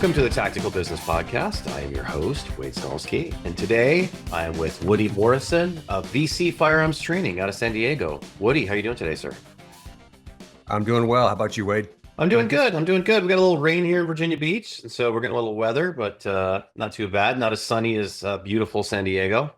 Welcome to the Tactical Business Podcast. I am your host, Wade Skalsky, and today I am with Woody Morrisson of VC Firearms Training out of San Diego. Woody, how are you doing today, sir? I'm doing well. How about you, Wade? I'm doing good. We got a little rain here in Virginia Beach, and so we're getting a little weather, but not too bad. Not as sunny as beautiful San Diego.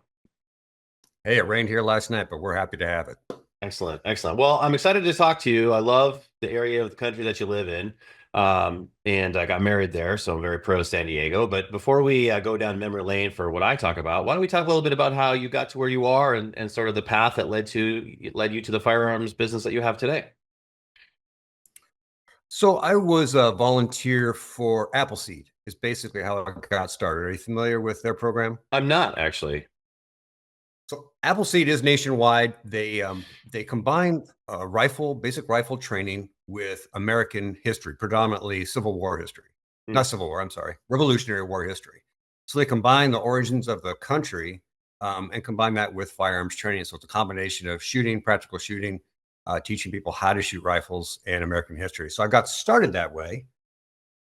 Hey, it rained here last night, but we're happy to have it. Excellent. Well, I'm excited to talk to you. I love the area of the country that you live in. And I got married there, so I'm very pro San Diego. But before we go down memory lane for what I talk about, why don't we talk a little bit about how you got to where you are and sort of the path that led you to the firearms business that you have today? So I was a volunteer for Appleseed, is basically how I got started. Are you familiar with their program? I'm not actually. So Appleseed is nationwide. They combine basic rifle training with American history, predominantly Civil War history. Not Civil War, I'm sorry, Revolutionary War history. So they combine the origins of the country and combine that with firearms training. So it's a combination of shooting, practical shooting, teaching people how to shoot rifles and American history. So I got started that way.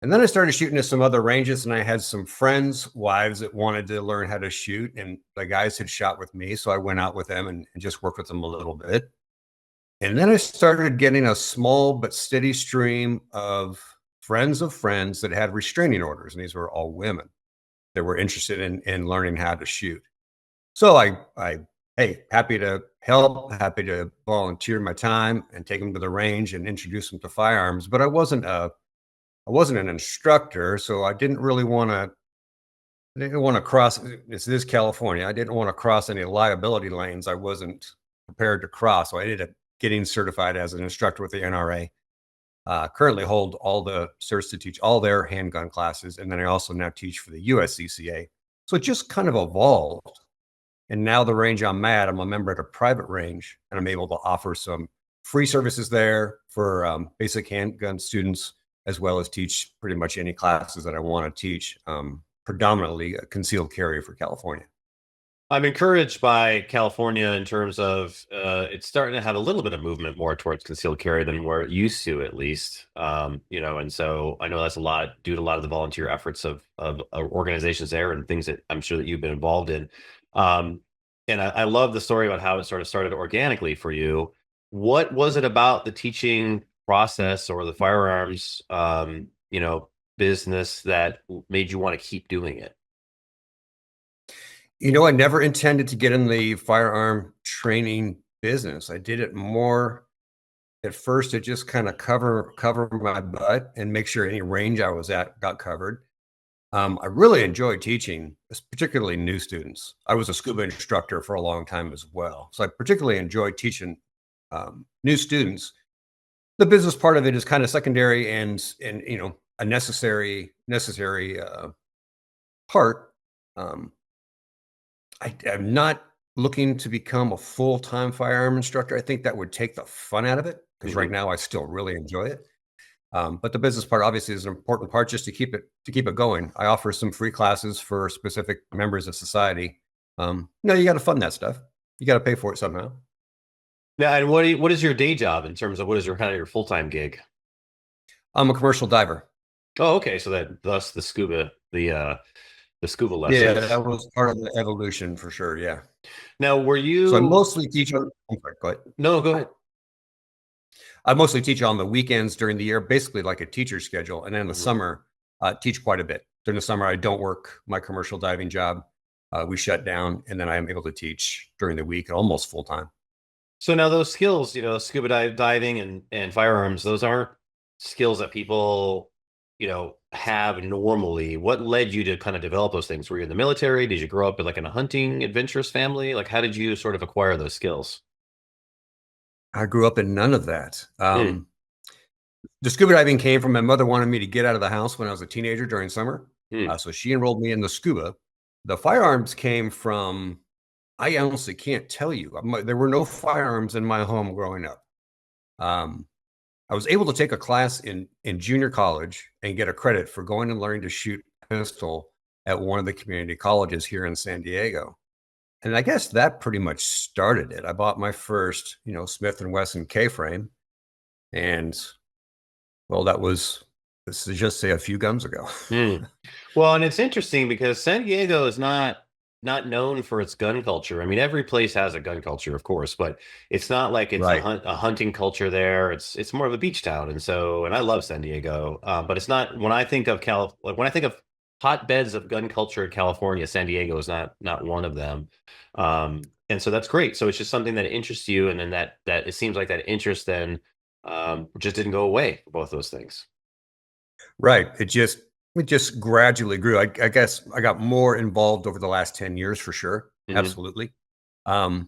And then I started shooting at some other ranges, and I had some friends' wives that wanted to learn how to shoot, and the guys had shot with me. So I went out with them and just worked with them a little bit. And then I started getting a small but steady stream of friends that had restraining orders. And these were all women that were interested in learning how to shoot. So hey, happy to help, happy to volunteer my time and take them to the range and introduce them to firearms. But I wasn't an instructor, so I didn't want to cross. This is California. I didn't want to cross any liability lanes I wasn't prepared to cross. So I ended up getting certified as an instructor with the NRA. Currently hold all the certs to teach all their handgun classes, and then I also now teach for the USCCA. So it just kind of evolved. And now the range I'm at, I'm a member at a private range, and I'm able to offer some free services there for basic handgun students, as well as teach pretty much any classes that I want to teach, predominantly a concealed carry for California. I'm encouraged by California in terms of it's starting to have a little bit of movement more towards concealed carry than where it used to, at least. And so I know that's a lot due to a lot of the volunteer efforts of organizations there and things that I'm sure that you've been involved in. And I love the story about how it sort of started organically for you. What was it about the teaching process or the firearms, business that made you want to keep doing it? I never intended to get in the firearm training business. I did it more at first to just kind of cover my butt and make sure any range I was at got covered. I really enjoyed teaching, particularly new students. I was a scuba instructor for a long time as well. So I particularly enjoyed teaching new students. The business part of it is kind of secondary and a necessary part. I'm not looking to become a full-time firearm instructor. I think that would take the fun out of it because right now I still really enjoy it. But the business part obviously is an important part just to keep it going. I offer some free classes for specific members of society. You got to fund that stuff. You got to pay for it somehow. Yeah, and what is your day job in terms of what is your full-time gig? I'm a commercial diver. Oh, okay. So thus the scuba lessons. Yeah, that was part of the evolution for sure. Yeah. Now, were you? So I mostly teach on. I'm sorry, go ahead. No, go ahead. I mostly teach on the weekends during the year, basically like a teacher schedule, and then in the summer, teach quite a bit. During the summer, I don't work my commercial diving job. We shut down, and then I am able to teach during the week, almost full time. So now those skills, scuba diving and firearms, those aren't skills that people, have normally. What led you to kind of develop those things? Were you in the military? Did you grow up in a hunting adventurous family? Like, how did you sort of acquire those skills? I grew up in none of that. The scuba diving came from my mother wanted me to get out of the house when I was a teenager during summer. So she enrolled me in the scuba. The firearms came from, I honestly can't tell you. There were no firearms in my home growing up. I was able to take a class in junior college and get a credit for going and learning to shoot a pistol at one of the community colleges here in San Diego. And I guess that pretty much started it. I bought my first, Smith & Wesson K-frame. And well, that was This is just say a few gums ago. Hmm. Well, and it's interesting because San Diego is not known for its gun culture. I mean, every place has a gun culture, of course, but it's not like it's Right. a hunting culture there. It's more of a beach town, and so and I love San Diego, but it's not when I think of like when I think of hotbeds of gun culture in California, San Diego is not one of them. And so that's great. So it's just something that interests you, and then that it seems like that interest then just didn't go away for both those things. Right. It just gradually grew. I guess I got more involved over the last 10 years for sure. Hmm. Absolutely. Um,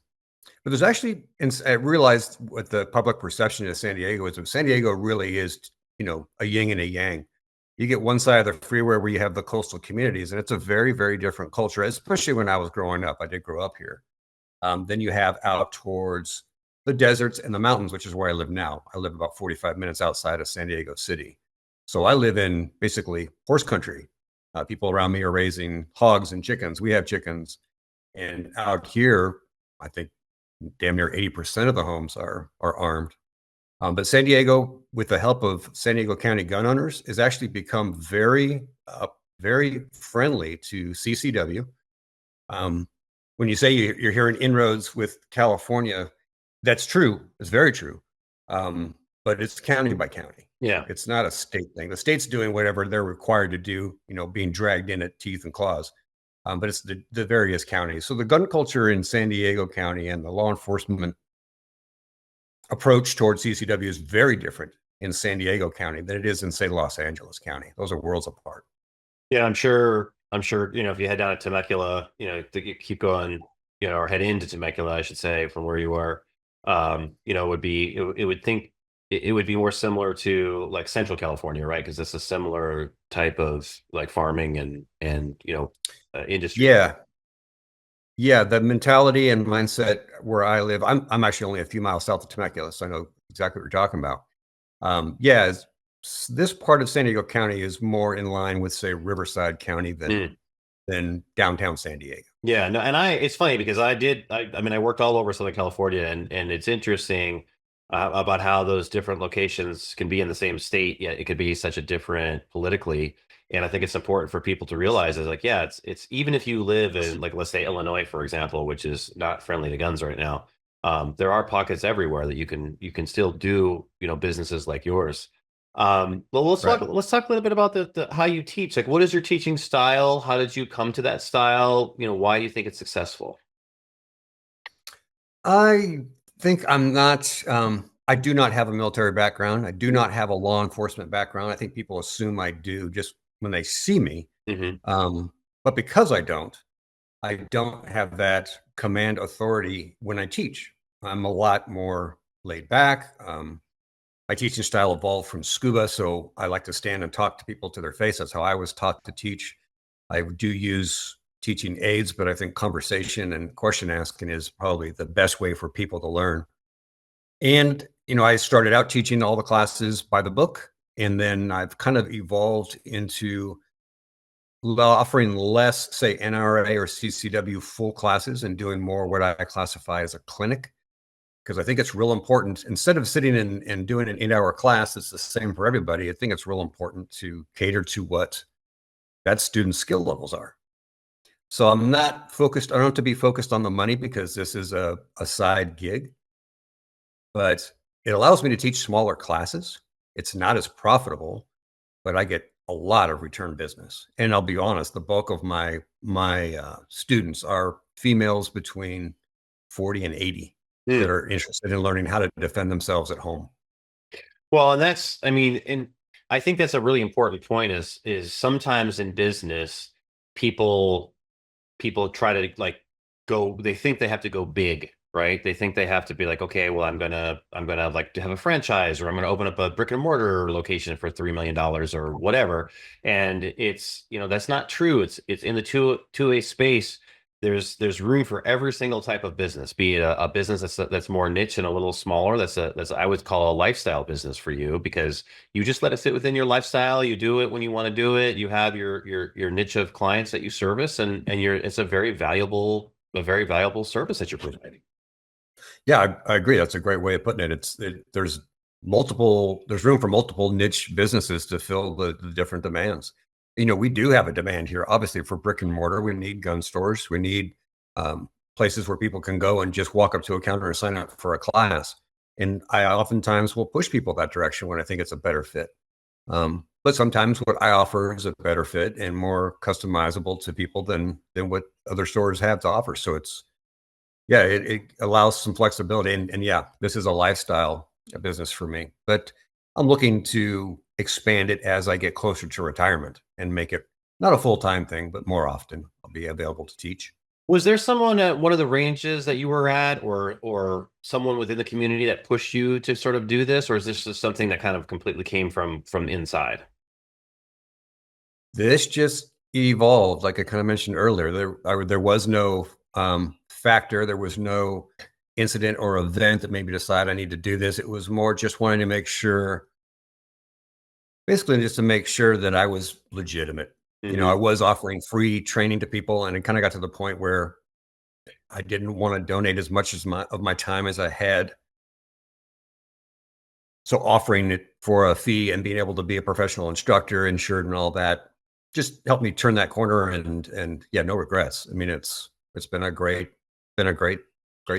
but there's actually, and I realized what the public perception of San Diego is. San Diego really is, a yin and a yang. You get one side of the freeway where you have the coastal communities, and it's a very, very different culture, especially when I was growing up. I did grow up here. Then you have out towards the deserts and the mountains, which is where I live now. I live about 45 minutes outside of San Diego City. So I live in basically horse country. People around me are raising hogs and chickens. We have chickens. And out here, I think damn near 80% of the homes are armed. But San Diego, with the help of San Diego County gun owners, has actually become very friendly to CCW. When you say you're hearing inroads with California, that's true. It's very true. But it's county by county. Yeah. It's not a state thing. The state's doing whatever they're required to do, being dragged in at teeth and claws. But it's the various counties. So the gun culture in San Diego County and the law enforcement approach towards CCW is very different in San Diego County than it is in, say, Los Angeles County. Those are worlds apart. Yeah, I'm sure. I'm sure, if you head down to Temecula, you keep going, or head into Temecula, I should say, from where you are, it would think it would be more similar to like Central California, right? Because it's a similar type of like farming and industry. Yeah. Yeah. The mentality and mindset where I live, I'm actually only a few miles south of Temecula, so I know exactly what you're talking about. Yeah, this part of San Diego County is more in line with, say, Riverside County Mm. than downtown San Diego. Yeah, no, and it's funny because I mean, I worked all over Southern California, and it's interesting about how those different locations can be in the same state, yet it could be such a different politically. And I think it's important for people to realize is like, yeah, it's even if you live in like, let's say Illinois, for example, which is not friendly to guns right now, there are pockets everywhere that you can still do, businesses like yours. Well, let's talk. Right. Let's talk a little bit about the how you teach. Like, what is your teaching style? How did you come to that style? Why do you think it's successful? I think I do not have a military background. I do not have a law enforcement background. I think people assume I do just when they see me. Hmm. Um, but because I don't have that command authority when I teach. I'm a lot more laid back. My teaching style evolved from scuba, so I like to stand and talk to people to their face. That's how I was taught to teach. I do use teaching aids, but I think conversation and question asking is probably the best way for people to learn. And, I started out teaching all the classes by the book, and then I've kind of evolved into offering less, say, NRA or CCW full classes and doing more what I classify as a clinic. Because I think it's real important. Instead of sitting and doing an 8-hour class that's the same for everybody, I think it's real important to cater to what that student's skill levels are. So I'm not focused, I don't have to be focused on the money because this is a side gig, but it allows me to teach smaller classes. It's not as profitable, but I get a lot of return business. And I'll be honest, the bulk of my students are females between 40 and 80 that Hmm. are interested in learning how to defend themselves at home. Well, and I mean, and I think that's a really important point. Is sometimes in business, people people try to like go they think they have to go big, right? They think they have to be like, okay, well, I'm gonna like to have a franchise, or I'm gonna open up a brick and mortar location for $3 million or whatever. And it's that's not true. It's in the two-way space. There's room for every single type of business, be it a business that's more niche and a little smaller. That's I would call a lifestyle business for you, because you just let it fit within your lifestyle. You do it when you want to do it. You have your niche of clients that you service, and it's a very valuable service that you're providing. Yeah, I agree. That's a great way of putting it. There's there's room for multiple niche businesses to fill the different demands. We do have a demand here, obviously, for brick and mortar. We need gun stores. We need places where people can go and just walk up to a counter and sign up for a class. And I oftentimes will push people that direction when I think it's a better fit. But sometimes what I offer is a better fit and more customizable to people than what other stores have to offer. So it allows some flexibility. And yeah, this is a lifestyle business for me, but I'm looking to expand it as I get closer to retirement and make it not a full-time thing, but more often I'll be available to teach. Was there someone at one of the ranges that you were at, or someone within the community that pushed you to sort of do this, or is this just something that kind of completely came from inside? This just evolved, like I kind of mentioned earlier. There was no factor, there was no incident or event that made me decide I need to do this. It was more just wanting to make sure, basically, just to make sure that I was legitimate. I was offering free training to people, and it kind of got to the point where I didn't want to donate as much as my time as I had. So offering it for a fee and being able to be a professional instructor, insured and all that, just helped me turn that corner. And yeah, no regrets. I mean, it's been a great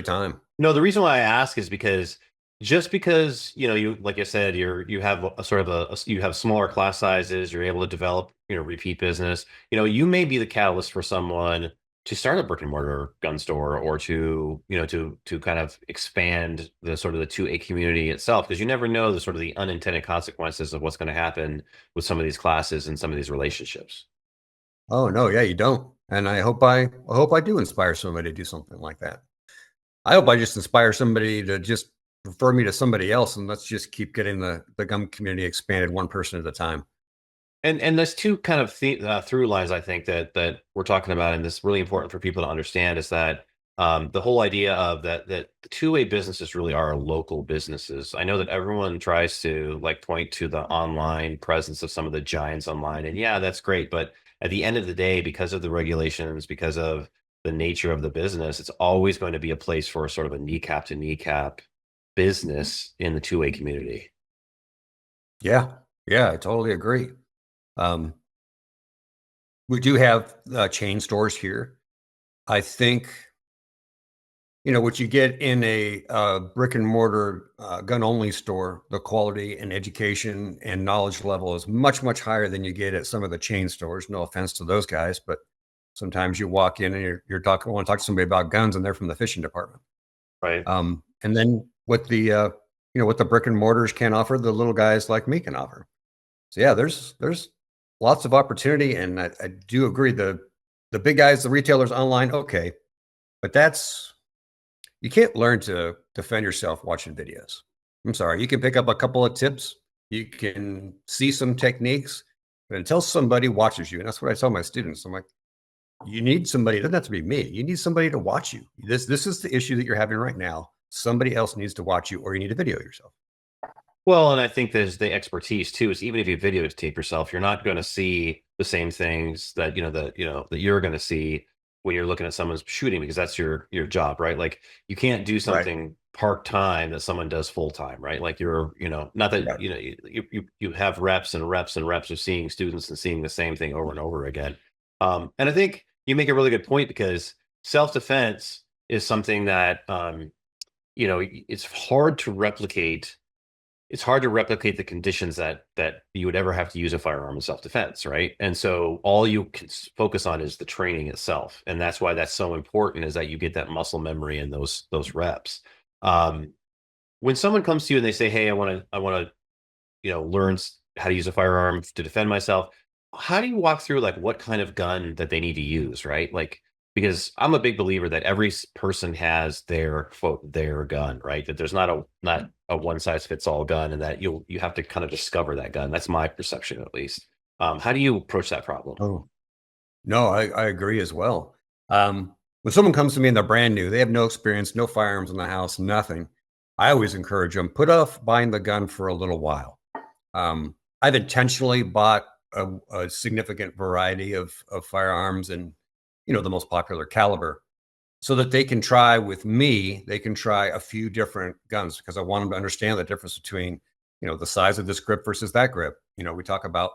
time. No, the reason why I ask is because just because, you, like I said, you have a sort of you have smaller class sizes, you're able to develop, repeat business. You may be the catalyst for someone to start a brick and mortar gun store, or to, to kind of expand the sort of the 2A community itself, because you never know the sort of the unintended consequences of what's going to happen with some of these classes and some of these relationships. Oh no, yeah, you don't. And I hope I do inspire somebody to do something like that. I hope I just inspire somebody to just refer me to somebody else, and let's just keep getting the gun community expanded one person at a time. And there's two kind of through lines, I think, that we're talking about, and this is really important for people to understand, is that the whole idea of that the 2A businesses really are local businesses. I know that everyone tries to like point to the online presence of some of the giants online, and yeah, that's great. But at the end of the day, because of the regulations, because of the nature of the business, it's always going to be a place for sort of a kneecap to kneecap business in the 2A community. Yeah, yeah, I totally agree. Um, we do have chain stores here. I think what you get in a brick and mortar gun only store, the quality and education and knowledge level is much higher than you get at some of the chain stores. No offense to those guys, but sometimes you walk in and you're talking, want to talk to somebody about guns, and they're from the fishing department. Right. And then what the brick and mortars can offer, the little guys like me can offer. So yeah, there's lots of opportunity, and I do agree, the big guys, the retailers online, okay, but you can't learn to defend yourself watching videos. I'm sorry, you can pick up a couple of tips, you can see some techniques, but until somebody watches you, and that's what I tell my students, I'm like, you need somebody. It doesn't have to be me. You need somebody to watch you. This is the issue that you're having right now. Somebody else needs to watch you, or you need to video yourself. Well, and I think there's the expertise too. Is even if you videotape yourself, you're not going to see the same things that that you're going to see when you're looking at someone's shooting, because that's your job, right? Like you can't do Right. something part time that someone does full time, right? Like you're not that Right. you have reps and reps and reps of seeing students and seeing the same thing over and over again. And I think you make a really good point, because self defense is something that it's hard to replicate. It's hard to replicate the conditions that you would ever have to use a firearm in self-defense, right? And so all you can focus on is the training itself, and that's why that's so important, is that you get that muscle memory and those reps. um, when someone comes to you and they say, hey, I want to learn how to use a firearm to defend myself, how do you walk through like what kind of gun that they need to use, right? Like, because I'm a big believer that every person has their quote their gun, right? That there's not a one size fits all gun, and that you have to kind of discover that gun. That's my perception, at least. How do you approach that problem? Oh no, I agree as well. When someone comes to me and they're brand new, they have no experience, no firearms in the house, nothing. I always encourage them, put off buying the gun for a little while. I've intentionally bought a significant variety of firearms, and the most popular caliber, so that they can try with me. They can try a few different guns, because I want them to understand the difference between the size of this grip versus that grip. We talk about,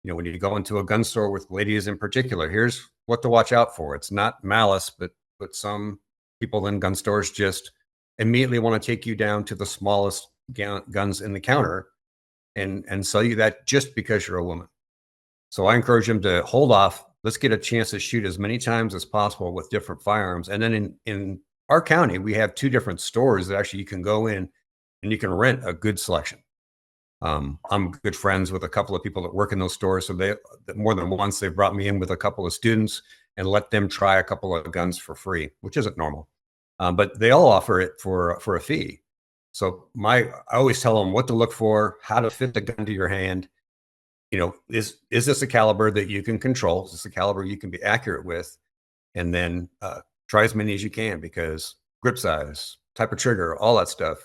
when you go into a gun store with ladies in particular, here's what to watch out for. It's not malice, but some people in gun stores just immediately want to take you down to the smallest guns in the counter and sell you that just because you're a woman. So I encourage them to hold off. Let's get a chance to shoot as many times as possible with different firearms. And then in our county, we have 2 different stores that actually you can go in and you can rent a good selection. I'm good friends with a couple of people that work in those stores. So they, more than once, they've brought me in with a couple of students and let them try a couple of guns for free, which isn't normal. But they all offer it for a fee. So I always tell them what to look for, how to fit the gun to your hand. Is this a caliber that you can control? Is this a caliber you can be accurate with? And then try as many as you can, because grip size, type of trigger, all that stuff.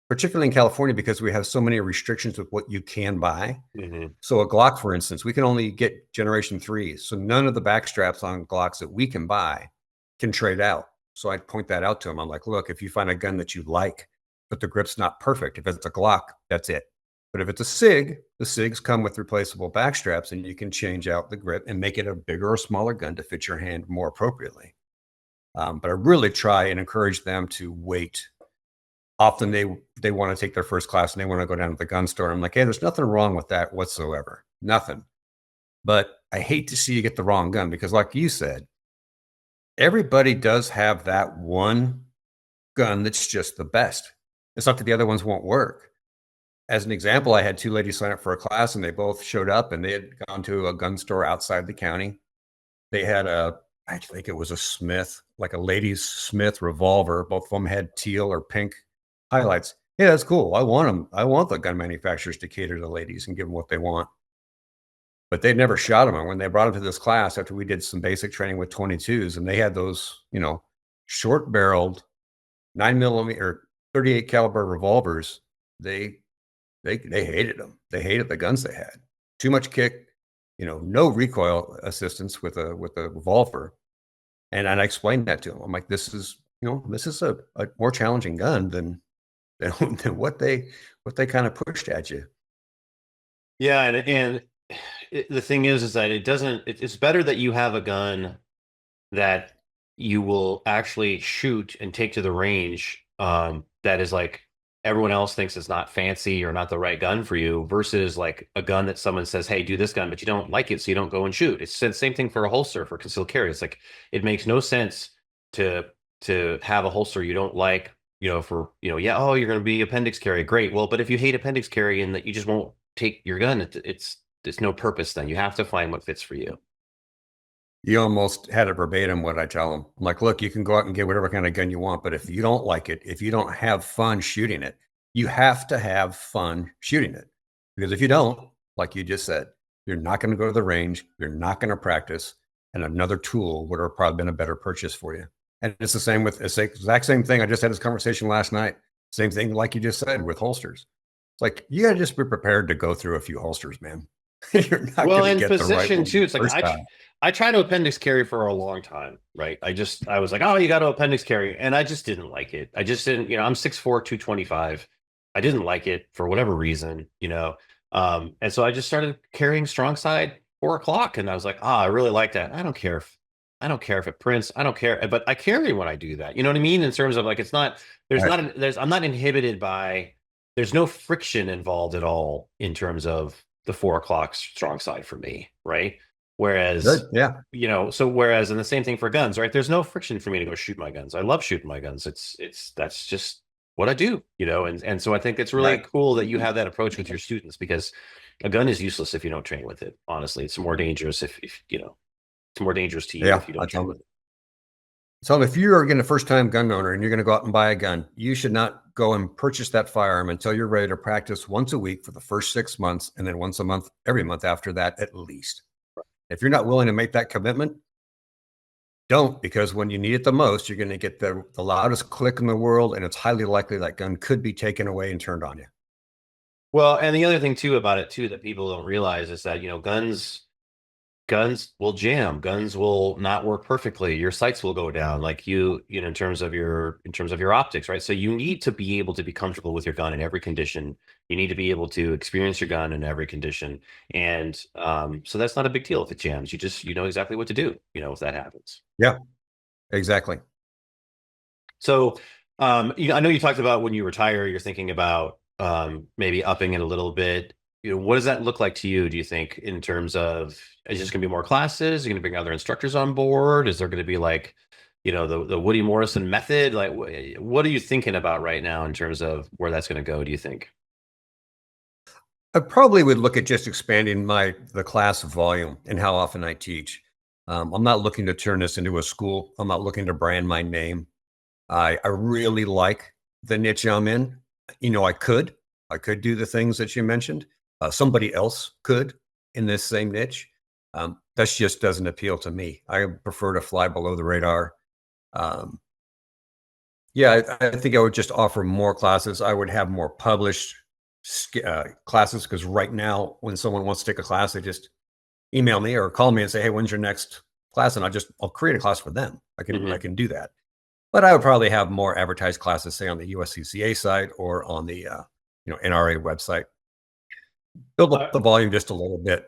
Particularly in California, because we have so many restrictions with what you can buy. Mm-hmm. So a Glock, for instance, we can only get generation 3s. So none of the back straps on Glocks that we can buy can trade out. So I point that out to them. I'm like, look, if you find a gun that you like, but the grip's not perfect, if it's a Glock, that's it. But if it's a SIG, the SIGs come with replaceable back straps, and you can change out the grip and make it a bigger or smaller gun to fit your hand more appropriately. But I really try and encourage them to wait. Often they want to take their first class and they want to go down to the gun store. I'm like, hey, there's nothing wrong with that whatsoever. Nothing. But I hate to see you get the wrong gun, because like you said, everybody does have that one gun that's just the best. It's not that the other ones won't work. As an example, I had 2 ladies sign up for a class, and they both showed up, and they had gone to a gun store outside the county. They had I think it was a Smith, like a ladies' Smith revolver. Both of them had teal or pink highlights. Yeah, that's cool. I want them. I want the gun manufacturers to cater to ladies and give them what they want. But they'd never shot them. And when they brought them to this class, after we did some basic training with 22s, and they had those, short barreled 9mm or 38 caliber revolvers, they hated them. They hated the guns they had. Too much kick, no recoil assistance with a revolver. And I explained that to them. I'm like, this is a more challenging gun than what they kind of pushed at you. Yeah, and the thing is that it's better that you have a gun that you will actually shoot and take to the range, that is like everyone else thinks it's not fancy or not the right gun for you, versus like a gun that someone says, hey, do this gun, but you don't like it, so you don't go and shoot. It's the same thing for a holster for concealed carry. It's like, it makes no sense to have a holster you don't like, for, yeah, oh, you're going to be appendix carry. Great. Well, but if you hate appendix carry and that you just won't take your gun, it's no purpose then. You have to find what fits for you. You almost had it verbatim what I tell them. I'm like, look, you can go out and get whatever kind of gun you want, but if you don't like it, if you don't have fun shooting it, you have to have fun shooting it. Because if you don't, like you just said, you're not going to go to the range, you're not going to practice, and another tool would have probably been a better purchase for you. And it's the same with the exact same thing. I just had this conversation last night. Same thing, like you just said, with holsters. It's like, you got to just be prepared to go through a few holsters, man. You're not going to get the right one too. It's like I tried to appendix carry for a long time, right? I was like, oh, you got to appendix carry, and I just didn't like it. I just didn't, I'm 6'4", 225. I didn't like it for whatever reason, and so I just started carrying strong side 4 o'clock, and I was like, I really like that. I don't care if it prints. I don't care, but I carry when I do that. You know what I mean? In terms of like, it's not, I'm not inhibited by, there's no friction involved at all in terms of the 4 o'clock strong side for me, right? Whereas, whereas, and the same thing for guns, right? There's no friction for me to go shoot my guns. I love shooting my guns. That's just what I do, and so I think it's really cool that you have that approach with your students, because a gun is useless if you don't train with it. Honestly, it's more dangerous if it's more dangerous to you if you don't train with it. So if you are a first-time gun owner and you're going to go out and buy a gun, you should not go and purchase that firearm until you're ready to practice once a week for the first 6 months, and then once a month, every month after that, at least. If you're not willing to make that commitment, don't, because when you need it the most, you're going to get the loudest click in the world, and it's highly likely that gun could be taken away and turned on you. Well, and the other thing too about it too that people don't realize is that, guns guns will jam, guns will not work perfectly, your sights will go down, like you know, in terms of your optics, right? So you need to be able to be comfortable with your gun in every condition. You need to be able to experience your gun in every condition. And so that's not a big deal if it jams. You know exactly what to do, you know, if that happens. Yeah, exactly. So, you know, I know you talked about when you retire, you're thinking about maybe upping it a little bit. You know, what does that look like to you, do you think, in terms of, is just going to be more classes? Are you going to bring other instructors on board? Is there going to be like, you know, the Woody Morrison method? Like, what are you thinking about right now in terms of where that's going to go, do you think? I probably would look at just expanding the class volume and how often I teach. I'm not looking to turn this into a school. I'm not looking to brand my name. I really like the niche I'm in. You know, I could do the things that you mentioned. Somebody else could in this same niche. That just doesn't appeal to me. I prefer to fly below the radar. Um, yeah, I think I would just offer more classes. I would have more published classes because right now, when someone wants to take a class, they just email me or call me and say, "Hey, when's your next class?" And I'll create a class for them. I can do that. But I would probably have more advertised classes, say on the USCCA site or on the NRA website. Build up the volume just a little bit.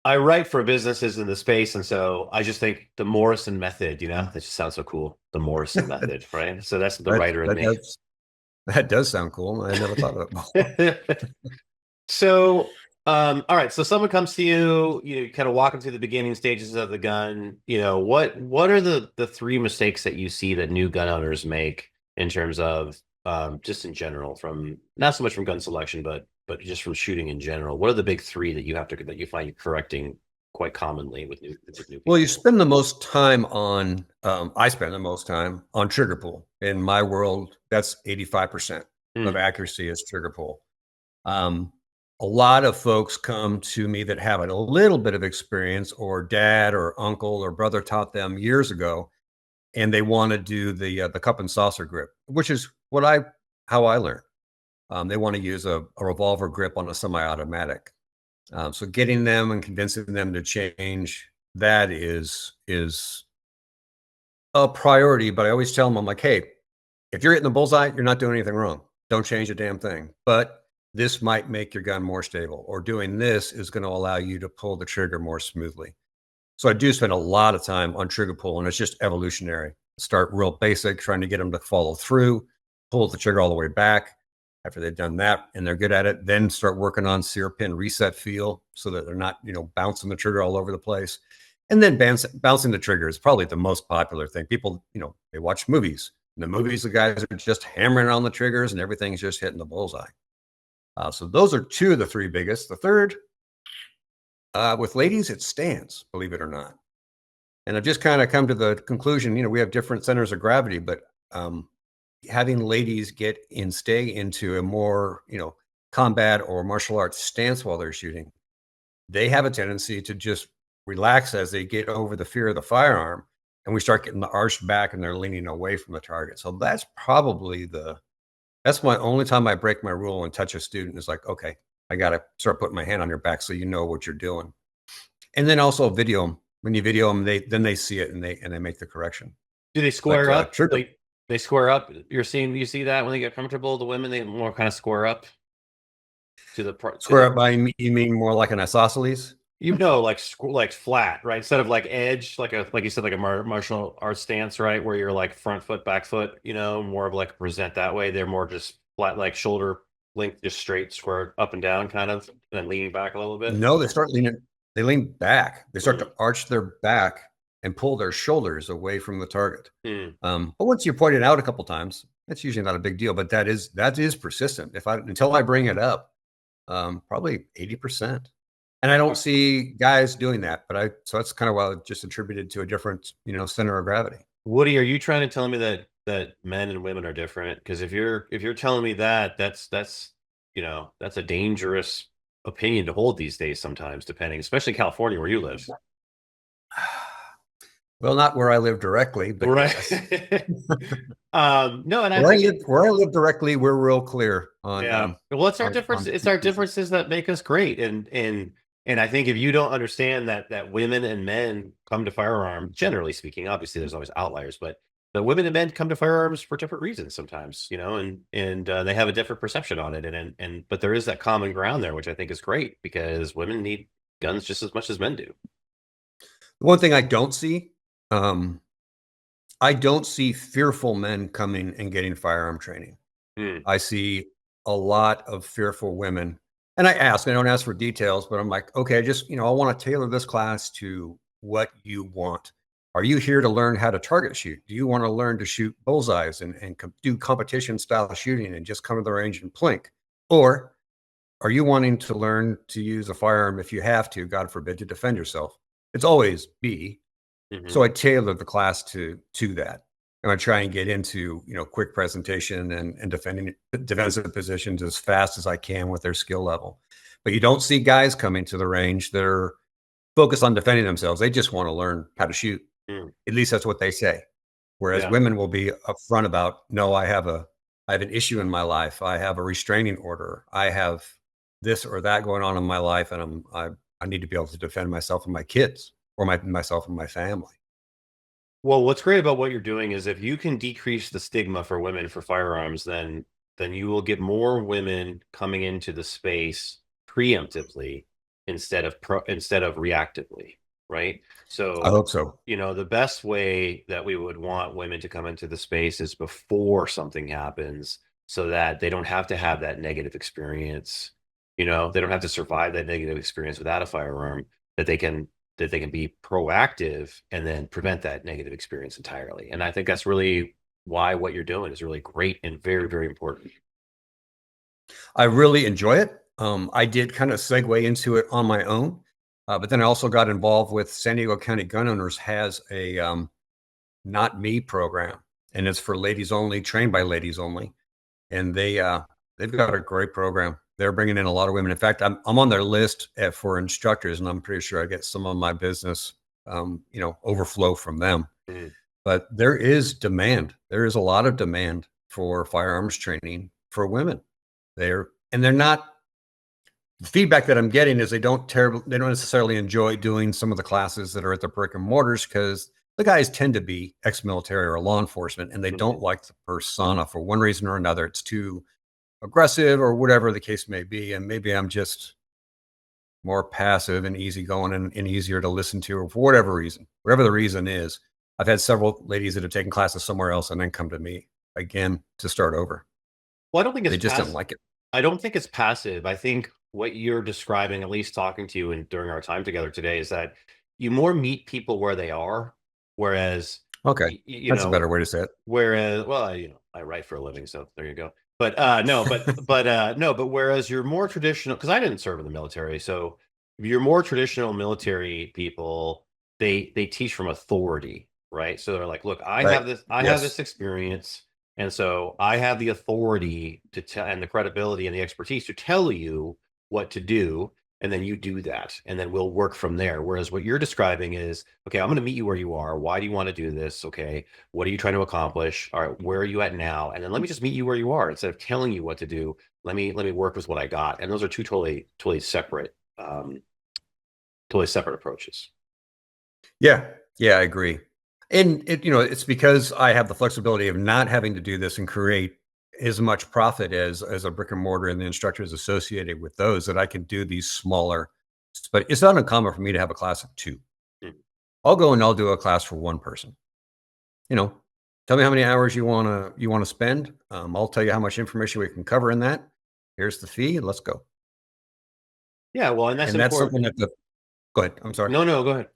I write for businesses in the space, and so I just think the Morrison method, you know, that just sounds so cool. The Morrison method, right? So that's the That writer in that me. does that does sound cool. I never thought of it before. So, all right. So someone comes to you, you kind of walk them through the beginning stages of the gun. You know, what are the three mistakes that you see that new gun owners make in terms of just in general, from not so much from gun selection, but just from shooting in general? What are the big three that you find you correcting quite commonly with new Well, you people? spend the most time on. I spend the most time on trigger pull. In my world, that's 85% of Hmm. accuracy is trigger pull. Um, a lot of folks come to me that have a little bit of experience, or dad or uncle or brother taught them years ago, and they want to do the cup and saucer grip, which is how I learned. They want to use a revolver grip on a semi-automatic. So getting them and convincing them to change that is a priority. But I always tell them, I'm like, hey, if you're hitting the bullseye, you're not doing anything wrong. Don't change a damn thing. But this might make your gun more stable, or doing this is going to allow you to pull the trigger more smoothly. So I do spend a lot of time on trigger pull, and it's just evolutionary. Start real basic, trying to get them to follow through, pull the trigger all the way back. After they've done that and they're good at it, then start working on sear pin reset feel so that they're not, bouncing the trigger all over the place. And then bouncing the trigger is probably the most popular thing. People, they watch movies. In the movies, the guys are just hammering on the triggers and everything's just hitting the bullseye. So those are two of the three biggest. The third, with ladies, it stands, believe it or not. And I've just kind of come to the conclusion, we have different centers of gravity, but having ladies stay into a more, combat or martial arts stance while they're shooting, they have a tendency to just relax as they get over the fear of the firearm. And we start getting the arched back and they're leaning away from the target. So that's my only time I break my rule and touch a student, is like, okay, I got to start putting my hand on your back so you know what you're doing. And then also video them. When you video them, they see it and they make the correction. Do they square up? Trigger. They square up. You see that when they get comfortable, the women, they more kind of square up to the part. Square up by, you mean more like an isosceles? Like flat, right? Instead of like edge, like you said, like a martial arts stance, right? Where you're like front foot, back foot, more of like present that way. They're more just flat, like shoulder length, just straight, square up and down, kind of, and then leaning back a little bit. No, they lean back. They start to arch their back and pull their shoulders away from the target. But once you point it out a couple times, that's usually not a big deal. But that is persistent. Until I bring it up, probably 80%. And I don't see guys doing that, so that's kind of why I just attributed to a different, center of gravity. Woody, are you trying to tell me that men and women are different? Because if you're telling me that, that's a dangerous opinion to hold these days sometimes, depending, especially California where you live. Well, not where I live directly, but right. Yes. No, and where I live directly, we're real clear on. Well, it's our difference. It's our differences that make us great, and And I think if you don't understand that women and men come to firearm, generally speaking, obviously there's always outliers, but the women and men come to firearms for different reasons sometimes, and they have a different perception on it, but there is that common ground there, which I think is great because women need guns just as much as men do. The one thing um, I don't see fearful men coming and getting firearm training. Mm, I see a lot of fearful women, and I don't ask for details, but I'm like, okay, I want to tailor this class to what you want. Are you here to learn how to target shoot? Do you want to learn to shoot bullseyes and do competition style shooting and just come to the range and plink? Or are you wanting to learn to use a firearm if you have to, God forbid, to defend yourself? It's always B. hmm So I tailor the class to that. And I try and get into, quick presentation and defending defensive positions as fast as I can with their skill level. But you don't see guys coming to the range that are focused on defending themselves. They just want to learn how to shoot. mm, At least that's what they say. Whereas yeah. women will be upfront about, no, I have an issue in my life. I have a restraining order. I have this or that going on in my life, and I need to be able to defend myself and my kids or myself and my family. Well, what's great about what you're doing is if you can decrease the stigma for women for firearms, then you will get more women coming into the space preemptively instead of reactively, right? I So, hope so. the best way that we would want women to come into the space is before something happens so that they don't have to have that negative experience. They don't have to survive that negative experience without a firearm, that they can be proactive and then prevent that negative experience entirely. And I think that's really why what you're doing is really great and very, very important. I really enjoy it. I did kind of segue into it on my own, but then I also got involved with San Diego County Gun Owners has a not me program, and it's for ladies only, trained by ladies only, and they've got a great program. They're bringing in a lot of women. In fact, I'm on their list for instructors, and I'm pretty sure I get some of my business, overflow from them. Mm. But there is demand. There is a lot of demand for firearms training for women. They're not the feedback that I'm getting is they don't necessarily enjoy doing some of the classes that are at the brick and mortars because the guys tend to be ex-military or law enforcement and they Mhm. don't like the persona for one reason or another. It's too aggressive or whatever the case may be. And maybe I'm just more passive and easygoing and easier to listen to, or for whatever reason, whatever the reason is. I've had several ladies that have taken classes somewhere else and then come to me again to start over. Well, I don't think it's They just didn't passive. like it. I don't think it's passive. I think what you're describing, at least talking to you and during our time together today, is that you more meet people where they are, whereas, Okay. y- y- you That's a know, better way to say it. Whereas, well, I write for a living, so there you go. But no, no, but whereas you're more traditional, because I didn't serve in the military, so you're more traditional military people. They teach from authority, right? So they're like, look, Right. I have Yes. this experience, and so I have the authority to tell and the credibility and the expertise to tell you what to do, and then you do that, and then we'll work from there. Whereas what you're describing is, okay, I'm going to meet you where you are. Why do you want to do this? Okay, what are you trying to accomplish? All right, where are you at now? And then let me just meet you where you are instead of telling you what to do. Let me work with what I got. And those are two totally separate approaches. Yeah. Yeah, I agree. And it's because I have the flexibility of not having to do this and create as much profit as a brick and mortar and the instructors associated with those that I can do these smaller. But it's not uncommon for me to have a class of two. Mhm. I'll go and I'll do a class for one person. You know, tell me how many hours you wanna spend. I'll tell you how much information we can cover in that. Here's the fee. Let's go. Yeah, well, and that's And that's something important. that the Go ahead. I'm sorry. No, no, go ahead.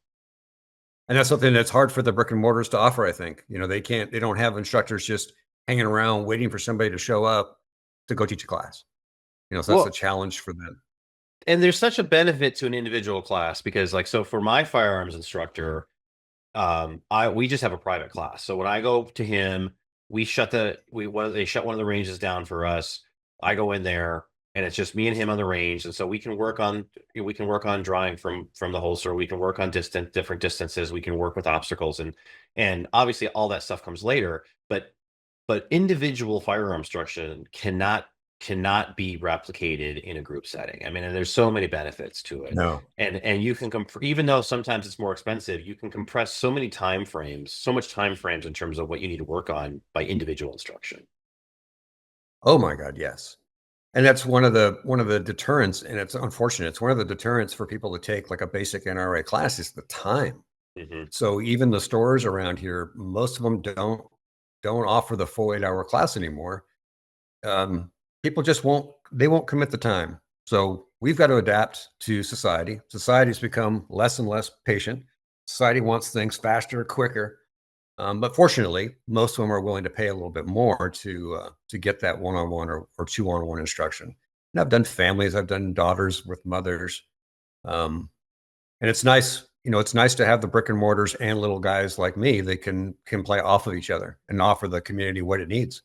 And that's something that's hard for the brick and mortars to offer, I think. They don't have instructors just hanging around waiting for somebody to show up to go teach a class. So that's a Well, challenge for them. and there's such a benefit to an individual class because, like, so for my firearms instructor, I we just have a private class. So when I go to him, they shut one of the ranges down for us. I go in there and it's just me and him on the range. And so we can work on drawing from the holster. We can work on different distances. We can work with obstacles and obviously all that stuff comes later. But individual firearm instruction cannot be replicated in a group setting. I mean, and there's so many benefits to it. No. And you can even though sometimes it's more expensive, you can compress so many time frames, so much time frames in terms of what you need to work on by individual instruction. Oh my God, yes. And that's one of the deterrents, and it's unfortunate. It's one of the deterrents for people to take like a basic NRA class is the time. Hmm. So even the stores around here, most of them don't offer the full 8-hour class anymore. Um, People just won't commit the time. So we've got to adapt to society. Society's become less and less patient. Society wants things faster, quicker. But fortunately, most of them are willing to pay a little bit more to get that one-on-one or two-on-one instruction. And I've done families, I've done daughters with mothers, and it's nice. It's nice to have the brick and mortars and little guys like me that can play off of each other and offer the community what it needs.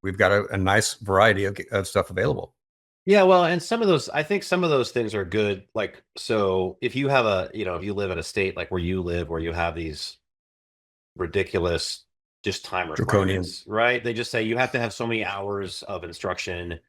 We've got a nice variety of stuff available. Yeah, well, and some of those, I think some of those things are good. Like, so if you have if you live in a state like where you live, where you have these ridiculous just time Draconian, requirements, right? They just say you have to have so many hours of instruction,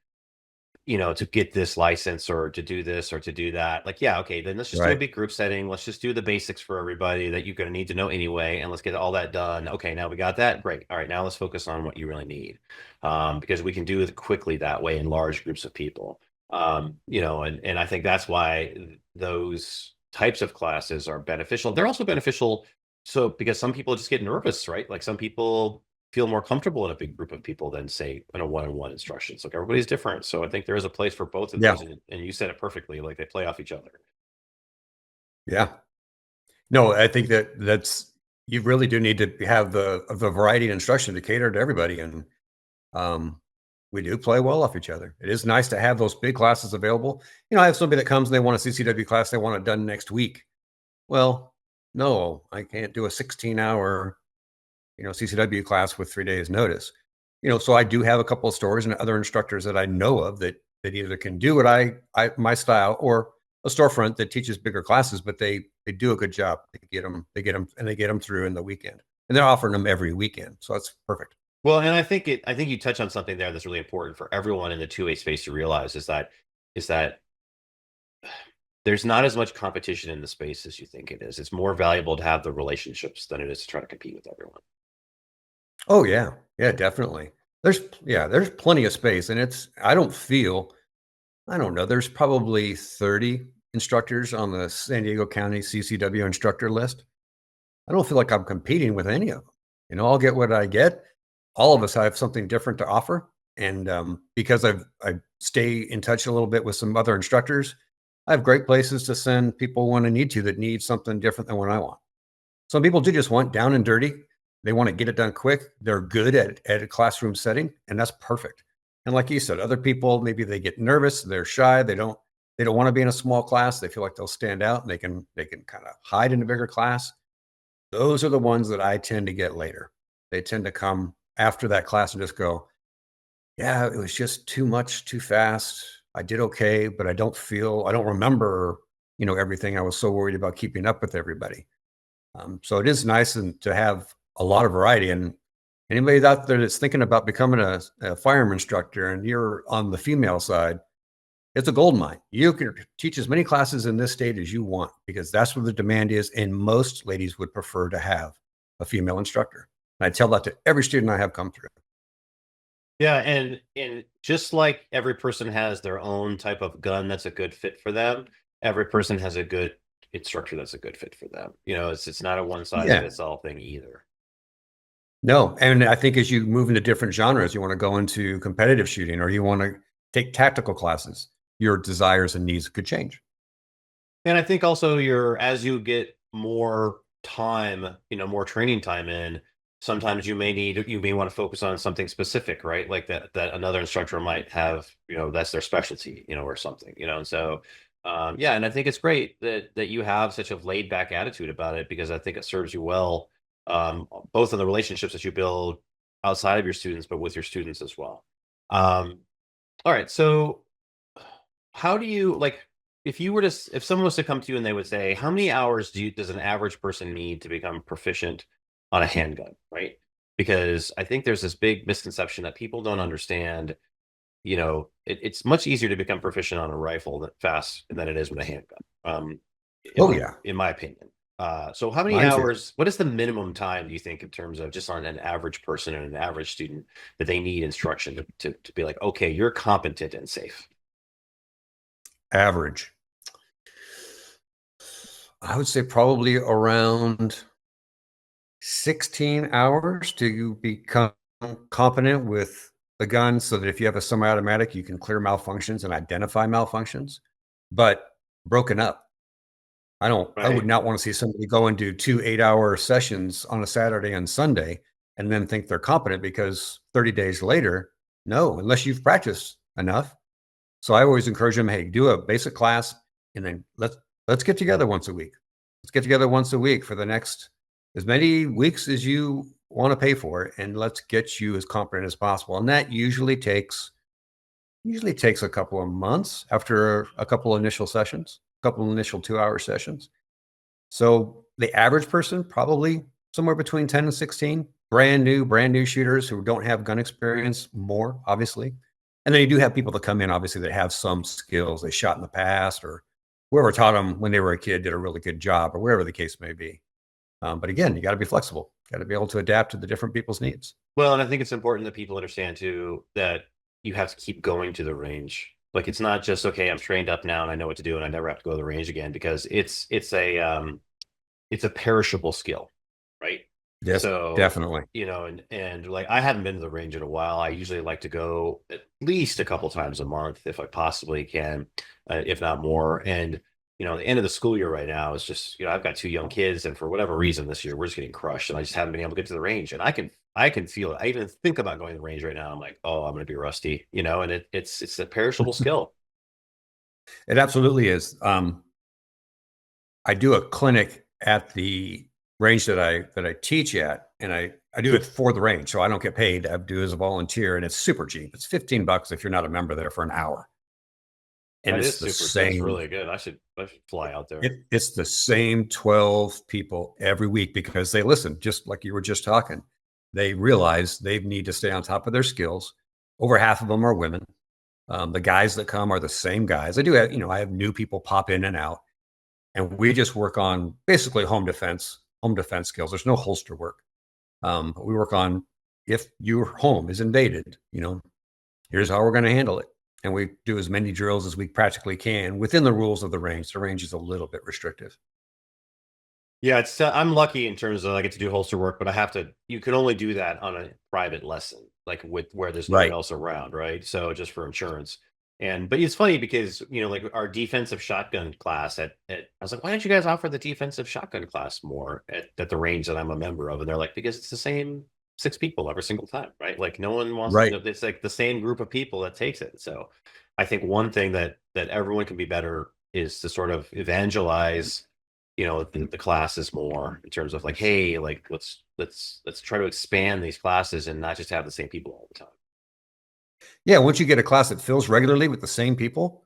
to get this license or to do this or to do that. Like, yeah, okay, then let's just do a right? big group setting. Let's just do the basics for everybody that you're going to need to know anyway. And let's get all that done. Okay, now we got that. Great. All right, now let's focus on what you really need, because we can do it quickly that way in large groups of people. And I think that's why those types of classes are beneficial. They're also beneficial. So, because some people just get nervous, right? Like some people feel more comfortable in a big group of people than say in a one-on-one instruction. So everybody's different. So I think there is a place for both of Yeah, those. And you said it perfectly, like they play off each other. yeah. No, I think that's you really do need to have the variety of instruction to cater to everybody, and um, we do play well off each other. It is nice to have those big classes available. I have somebody that comes and they want a CCW class, they want it done next week. Well, no, I can't do a 16-hour, CCW class with 3 days notice. So I do have a couple of stores and other instructors that I know of that either can do what I my style, or a storefront that teaches bigger classes, but they do a good job. They get them through in the weekend, and they're offering them every weekend, so that's perfect. Well, and I think you touch on something there that's really important for everyone in the two-way space to realize is that there's not as much competition in the space as you think it is. It's more valuable to have the relationships than it is to try to compete with everyone. Oh yeah, yeah, definitely. There's plenty of space, and I don't know. There's probably 30 instructors on the San Diego County CCW instructor list. I don't feel like I'm competing with any of them. I'll get what I get. All of us have something different to offer, and because I stay in touch a little bit with some other instructors, I have great places to send people when I need to that need something different than what I want. Some people do just want down and dirty. They want to get it done quick. They're good at a classroom setting, and that's perfect. And like you said, other people, maybe they get nervous, they're shy, they don't want to be in a small class. They feel like they'll stand out and they can kind of hide in a bigger class. Those are the ones that I tend to get later. They tend to come after that class and just go, yeah, it was just too much, too fast. I did okay, but I don't remember, everything. I was so worried about keeping up with everybody. So it is nice and to have a lot of variety. And anybody out there that's thinking about becoming a firearm instructor and you're on the female side, it's a gold mine. You can teach as many classes in this state as you want because that's where the demand is. And most ladies would prefer to have a female instructor. And I tell that to every student I have come through. Yeah, and just like every person has their own type of gun that's a good fit for them, every person has a good instructor that's a good fit for them. It's not a one size Yeah. fits all thing either. No. And I think as you move into different genres, you want to go into competitive shooting or you want to take tactical classes, your desires and needs could change. And I think also as you get more time, more training time in, sometimes you may want to focus on something specific, right? Like that another instructor might have, that's their specialty, or something, and so yeah, and I think it's great that you have such a laid back attitude about it because I think it serves you well, both in the relationships that you build outside of your students, but with your students as well. Um, all right, so how do you like if someone was to come to you and they would say, how many hours does an average person need to become proficient on a handgun, right? Because I think there's this big misconception that people don't understand it's much easier to become proficient on a rifle fast than it is with a handgun. In Oh my yeah, in my opinion. So how many mine too. hours? What is the minimum time do you think in terms of just on an average person and an average student that they need instruction to be like, okay, you're competent and safe? Average. I would say probably around 16 hours to become competent with the gun so that if you have a semi-automatic, you can clear malfunctions and identify malfunctions, but broken up. I would Right. not want to see somebody go and do 2 8-hour sessions on a Saturday and Sunday and then think they're competent because 30 days later, no, unless you've practiced enough. So I always encourage them, hey, do a basic class and then let's get together once a week. Let's get together once a week for the next as many weeks as you want to pay for, and let's get you as competent as possible. And that usually takes a couple of months after a couple of initial sessions, a couple of initial 2-hour sessions. So the average person probably somewhere between 10 and 16, brand new shooters who don't have gun experience more, obviously. And then you do have people that come in, obviously, that have some skills they shot in the past or whoever taught them when they were a kid did a really good job or wherever the case may be. But again, you got to be flexible, got to be able to adapt to the different people's needs. Well, and I think it's important that people understand too that you have to keep going to the range. Like it's not just okay, I'm trained up now and I know what to do and I never have to go to the range again because it's a perishable skill, right? Yes, So, definitely. and like I haven't been to the range in a while. I usually like to go at least a couple times a month if I possibly can, if not more. And the end of the school year right now is just, I've got two young kids, and for whatever reason this year we're just getting crushed, and I just haven't been able to get to the range. And I can feel it. I even think about going to the range right now. I'm like, oh, I'm going to be rusty, and it's a perishable skill. It absolutely is. I do a clinic at the range that I teach at, and I do it for the range, so I don't get paid. I do it as a volunteer, and it's super cheap. It's $15 if you're not a member there for an hour, and That it's is the super. That's same. really good. I should fly out there. It's the same 12 people every week because they listen, just like you were just talking. They realize they need to stay on top of their skills. Over half of them are women. The guys that come are the same guys. I have new people pop in and out, and we just work on basically home defense skills. There's no holster work. But we work on if your home is invaded, here's how we're going to handle it. And we do as many drills as we practically can within the rules of the range. The range is a little bit restrictive. Yeah, I'm lucky in terms of I get to do holster work, but you can only do that on a private lesson, like with where there's no one Right. else around, right? So just for insurance. But it's funny because, like our defensive shotgun class I was like, why don't you guys offer the defensive shotgun class more at the range that I'm a member of? And they're like, because it's the same six people every single time, right? Like no one wants, Right. it's like the same group of people that takes it. So I think one thing that everyone can be better is to sort of evangelize the classes more in terms of like, hey, like let's try to expand these classes and not just have the same people all the time. Yeah. Once you get a class that fills regularly with the same people,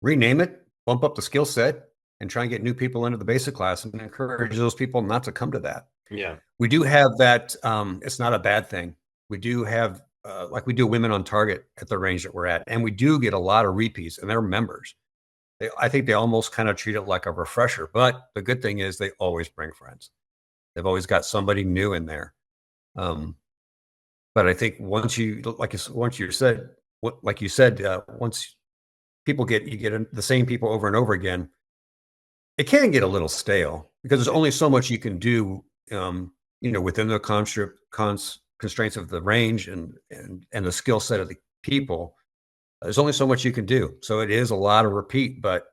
rename it, bump up the skill set, and try and get new people into the basic class and encourage those people not to come to that. Yeah. We do have that. It's not a bad thing. We do have, like we do women on target at the range that we're at, and we do get a lot of repeats, and they're members. I think they almost kind of treat it like a refresher. But the good thing is they always bring friends. They've always got somebody new in there. Um, but I think like you said, once you get the same people over and over again, it can get a little stale because there's only so much you can do, within the constraints of the range and the skill set of the people. There's only so much you can do. So it is a lot of repeat, but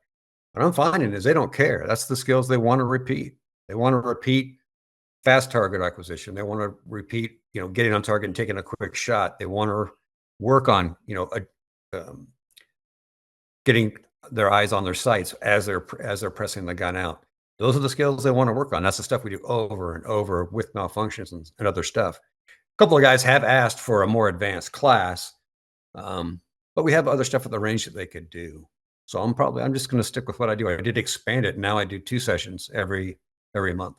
what I'm finding is they don't care. That's the skills they want to repeat. They want to repeat fast target acquisition. They want to repeat, getting on target and taking a quick shot. They want to work on, um, getting their eyes on their sights as they're pressing the gun out. Those are the skills they want to work on. That's the stuff we do over and over with malfunctions and other stuff. A couple of guys have asked for a more advanced class, but we have other stuff at the range that they could do. So I'm just going to stick with what I do. I did expand it. Now I do 2 sessions every month.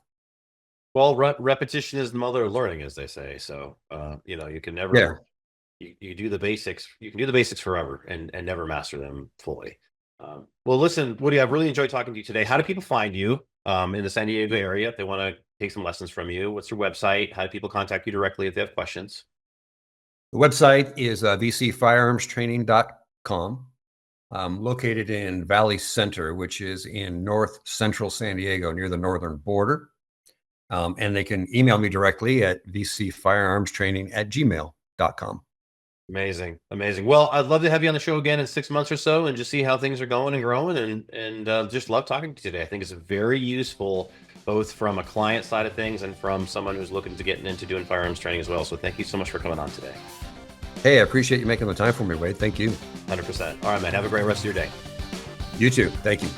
Well, repetition is the mother of learning, as they say. So you can Yeah. never you do the basics. You can do the basics forever and never master them fully. Well, listen, Woody, I've really enjoyed talking to you today. How do people find you in the San Diego area if they want to take some lessons from you? What's your website? How do people contact you directly if they have questions? The website is vcfirearmstraining.com. Located in Valley Center, which is in north central San Diego near the northern border. And they can email me directly at vcfirearmstraining@gmail.com. Amazing. Amazing. Well, I'd love to have you on the show again in 6 months or so and just see how things are going and growing, and just love talking to you today. I think it's very useful both from a client side of things and from someone who's looking to get into doing firearms training as well. So thank you so much for coming on today. Hey, I appreciate you making the time for me, Wade. Thank you. 100%. All right, man. Have a great rest of your day. You too. Thank you.